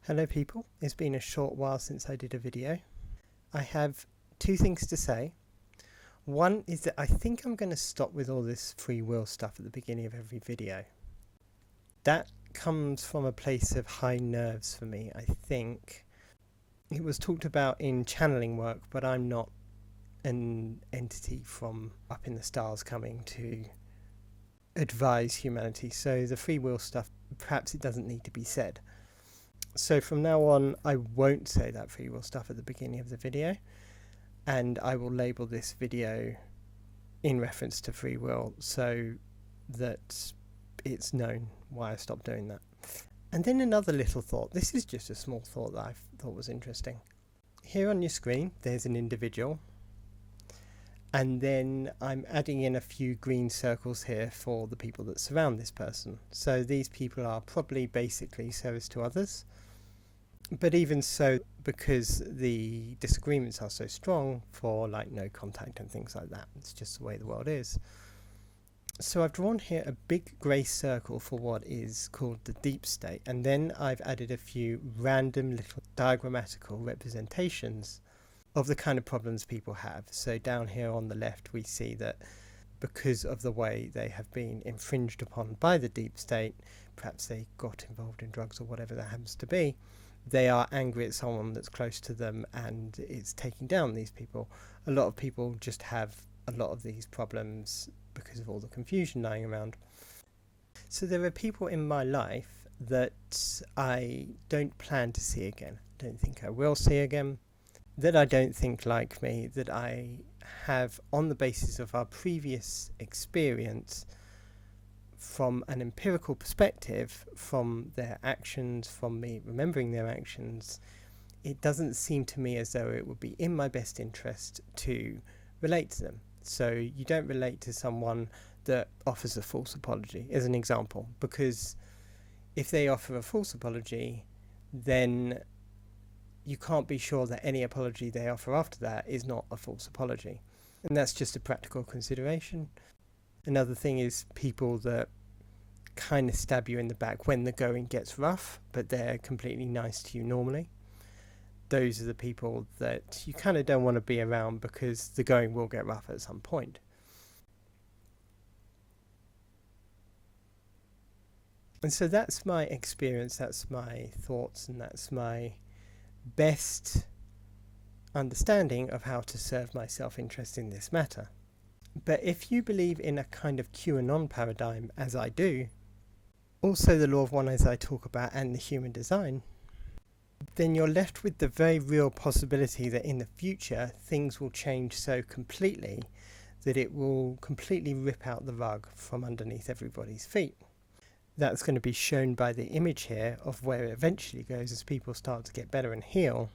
Hello people, it's been a short while since I did a video. I have two things to say. One is that I think I'm going to stop with all this free will stuff at the beginning of every video. That comes from a place of high nerves for me, I think. It was talked about in channeling work, but I'm not an entity from up in the stars coming to advise humanity, so the free will stuff, perhaps it doesn't need to be said. So from now on, I won't say that free will stuff at the beginning of the video, and I will label this video in reference to free will so that it's known why I stopped doing that. And then another little thought. This is just a small thought that I thought was interesting. Here on your screen, there's an individual, and then I'm adding in a few green circles here for the people that surround this person. So these people are probably basically service to others. But even so, because the disagreements are so strong for like no contact and things like that, it's just the way the world is. So I've drawn here a big grey circle for what is called the deep state, and then I've added a few random little diagrammatical representations of the kind of problems people have. So down here on the left we see that because of the way they have been infringed upon by the deep state, perhaps they got involved in drugs or whatever that happens to be, they are angry at someone that's close to them and it's taking down these people. A lot of people just have a lot of these problems because of all the confusion lying around. So there are people in my life that I don't plan to see again, don't think I will see again, that I don't think like me, that I have on the basis of our previous experience from an empirical perspective, from their actions, from me remembering their actions, it doesn't seem to me as though it would be in my best interest to relate to them. So you don't relate to someone that offers a false apology, as an example, because if they offer a false apology, then you can't be sure that any apology they offer after that is not a false apology. And that's just a practical consideration. Another thing is people that kind of stab you in the back when the going gets rough, but they're completely nice to you normally. Those are the people that you kind of don't want to be around because the going will get rough at some point. And so that's my experience, that's my thoughts, and that's my best understanding of how to serve my self-interest in this matter. But if you believe in a kind of QAnon paradigm, as I do, also the law of one as I talk about, and the human design, then you're left with the very real possibility that in the future things will change so completely that it will completely rip out the rug from underneath everybody's feet. That's going to be shown by the image here of where it eventually goes as people start to get better and heal.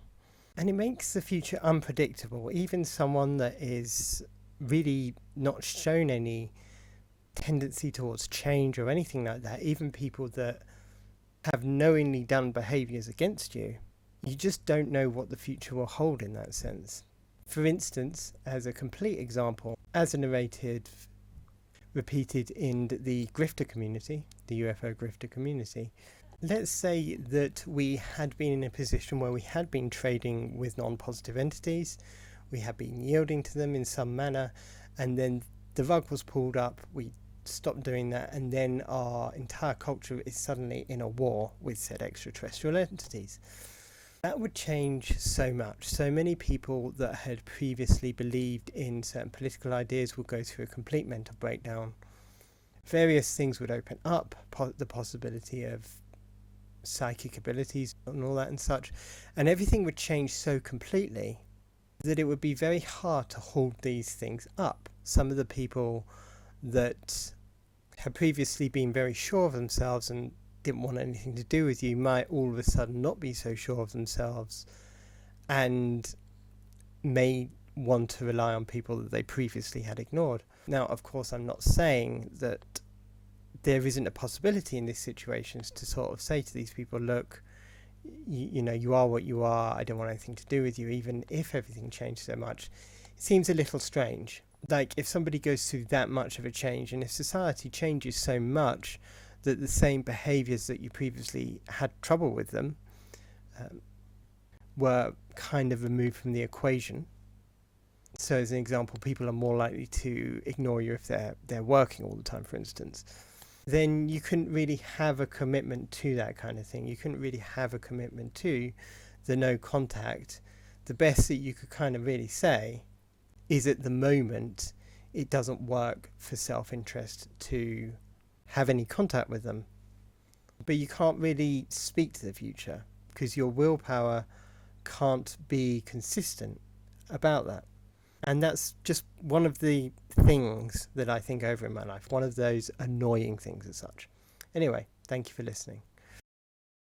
And it makes the future unpredictable. Even someone that is really not shown any tendency towards change or anything like that, even people that have knowingly done behaviours against you, you just don't know what the future will hold in that sense. For instance, as a complete example, as narrated, repeated in the grifter community, the UFO grifter community, let's say that we had been in a position where we had been trading with non-positive entities, we had been yielding to them in some manner, and then the rug was pulled up, we stopped doing that, and then our entire culture is suddenly in a war with said extraterrestrial entities. That would change so much. So many people that had previously believed in certain political ideas would go through a complete mental breakdown. Various things would open up, the possibility of psychic abilities and all that and such, and everything would change so completely that it would be very hard to hold these things up. Some of the people that had previously been very sure of themselves and didn't want anything to do with you might all of a sudden not be so sure of themselves and may want to rely on people that they previously had ignored. Now, of course, I'm not saying that there isn't a possibility in these situations to sort of say to these people, look, you know, you are what you are, I don't want anything to do with you, even if everything changed so much. It seems a little strange. Like, if somebody goes through that much of a change, and if society changes so much that the same behaviours that you previously had trouble with them, were kind of removed from the equation. So as an example, people are more likely to ignore you if they're working all the time, for instance. Then you couldn't really have a commitment to that kind of thing. You couldn't really have a commitment to the no contact. The best that you could kind of really say is, at the moment, it doesn't work for self-interest to have any contact with them. But you can't really speak to the future because your willpower can't be consistent about that. And that's just one of the things that I think over in my life, one of those annoying things as such. Anyway, thank you for listening.